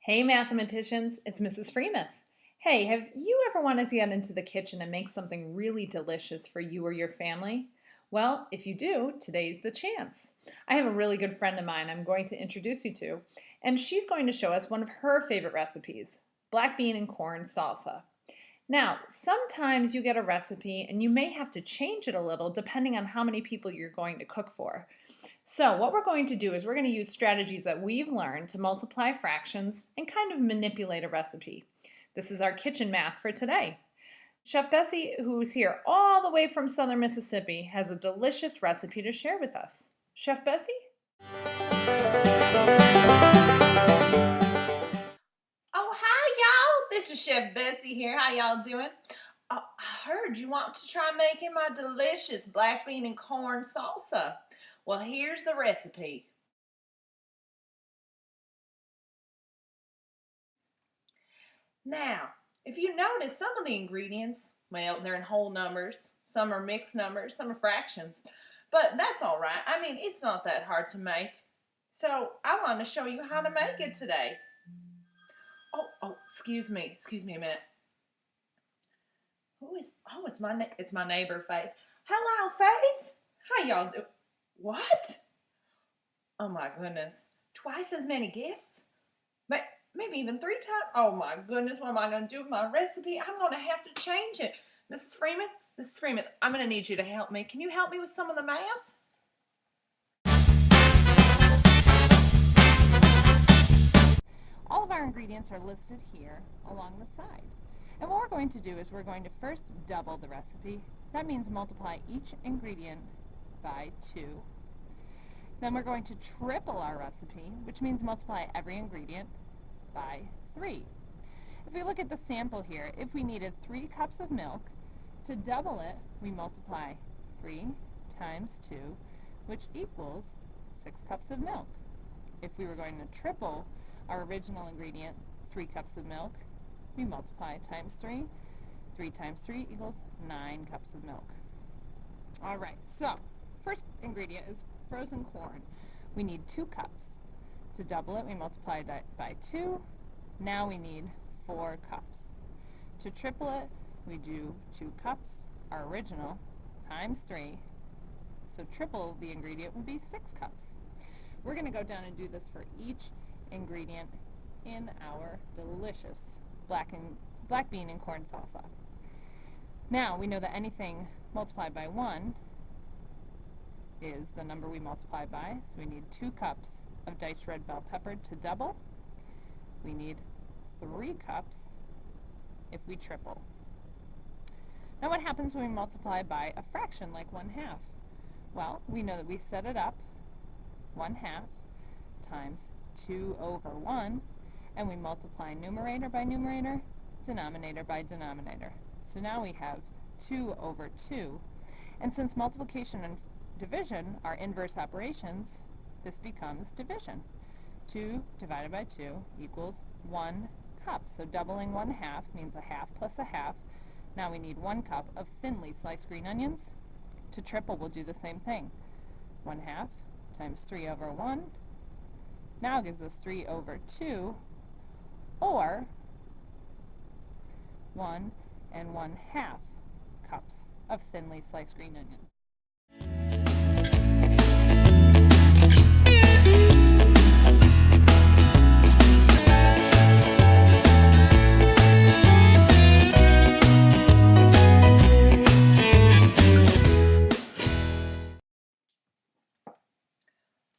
Hey mathematicians, it's Mrs. Freemuth. Hey, have you ever wanted to get into the kitchen and make something really delicious for you or your family? Well, if you do, today's the chance. I have a really good friend of mine I'm going to introduce you to, and she's going to show us one of her favorite recipes, black bean and corn salsa. Now, sometimes you get a recipe and you may have to change it a little depending on how many people you're going to cook for. So what we're going to do is we're going to use strategies that we've learned to multiply fractions and kind of manipulate a recipe. This is our kitchen math for today. Chef Bessie, who's here all the way from southern Mississippi, has a delicious recipe to share with us. Chef Bessie? Oh, hi, y'all. This is Chef Bessie here. How y'all doing? I heard you want to try making my delicious black bean and corn salsa. Well, here's the recipe. Now, if you notice, some of the ingredients, well, they're in whole numbers. Some are mixed numbers, some are fractions. But that's all right. I mean, it's not that hard to make. So I want to show you how to make it today. Oh, excuse me a minute. Who is? Oh, it's my neighbor Faith. Hello, Faith. How y'all do? What? Oh my goodness! Twice as many guests? But maybe even 3 times. Oh my goodness! What am I going to do with my recipe? I'm going to have to change it. Mrs. Freeman, I'm going to need you to help me. Can you help me with some of the math? All of our ingredients are listed here along the side. And what we're going to do is we're going to first double the recipe. That means multiply each ingredient by 2. Then we're going to triple our recipe, which means multiply every ingredient by 3. If we look at the sample here, if we needed 3 cups of milk, to double it, we multiply 3 times 2, which equals 6 cups of milk. If we were going to triple our original ingredient, 3 cups of milk, we multiply times 3. 3 times 3 equals 9 cups of milk. All right, so first ingredient is frozen corn. We need 2 cups. To double it, we multiply that by 2. Now we need 4 cups. To triple it, we do 2 cups, our original, times 3. So triple the ingredient would be 6 cups. We're going to go down and do this for each ingredient in our delicious black bean and corn salsa. Now we know that anything multiplied by 1 is the number we multiply by, so we need 2 cups of diced red bell pepper to double. We need 3 cups if we triple. Now what happens when we multiply by a fraction like 1/2? Well, we know that we set it up 1/2 times 2 over 1, and we multiply numerator by numerator, denominator by denominator. So now we have 2 over 2. And since multiplication and division are inverse operations, this becomes division. 2 divided by 2 equals 1 cup. So doubling 1/2 means a half plus a half. Now we need 1 cup of thinly sliced green onions. To triple, we'll do the same thing. 1/2 times 3 over 1 now gives us 3 over 2, or 1 1/2 cups of thinly sliced green onions.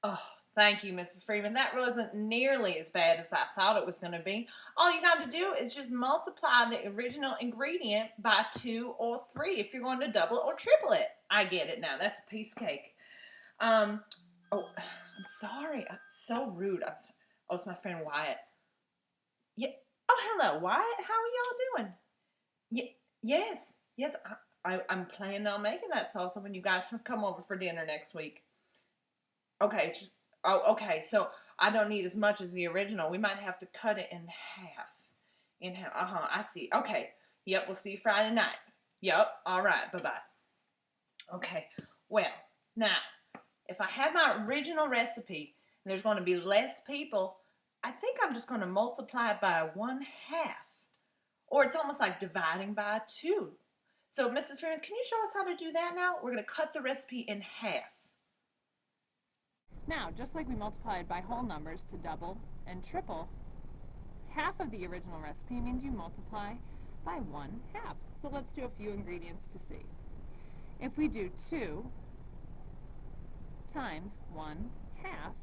Oh, thank you, Mrs. Freeman. That wasn't nearly as bad as I thought it was going to be. All you got to do is just multiply the original ingredient by 2 or 3 if you're going to double or triple it. I get it now. That's a piece of cake. Oh, I'm sorry. I'm so rude. Oh, it's my friend Wyatt. Yeah. Oh, hello, Wyatt. How are y'all doing? Yes. I'm planning on making that salsa when you guys come over for dinner next week. Okay. Okay. So I don't need as much as the original. We might have to cut it in half. I see. Okay. Yep. We'll see you Friday night. Yep. All right. Bye-bye. Okay. Well, now, if I have my original recipe, there's going to be less people I think I'm just going to multiply it by 1/2. Or it's almost like dividing by 2. So, Mrs. Freeman, can you show us how to do that now? We're going to cut the recipe in half. Now, just like we multiplied by whole numbers to double and triple, half of the original recipe means you multiply by 1/2. So let's do a few ingredients to see. If we do 2 times 1/2,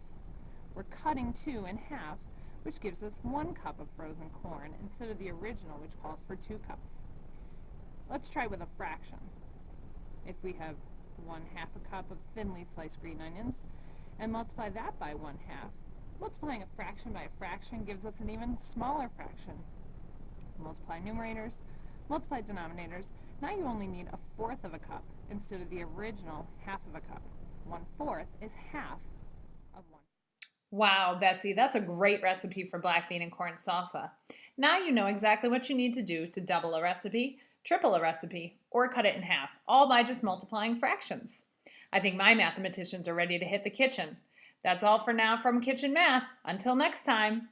we're cutting 2 in half, which gives us 1 cup of frozen corn instead of the original, which calls for 2 cups. Let's try with a fraction. If we have 1/2 a cup of thinly sliced green onions and multiply that by 1/2, multiplying a fraction by a fraction gives us an even smaller fraction. Multiply numerators, multiply denominators. Now you only need 1/4 of a cup instead of the original 1/2 of a cup. 1/4 is half of 1. Wow, Bessie, that's a great recipe for black bean and corn salsa. Now you know exactly what you need to do to double a recipe, triple a recipe, or cut it in half, all by just multiplying fractions. I think my mathematicians are ready to hit the kitchen. That's all for now from Kitchen Math. Until next time.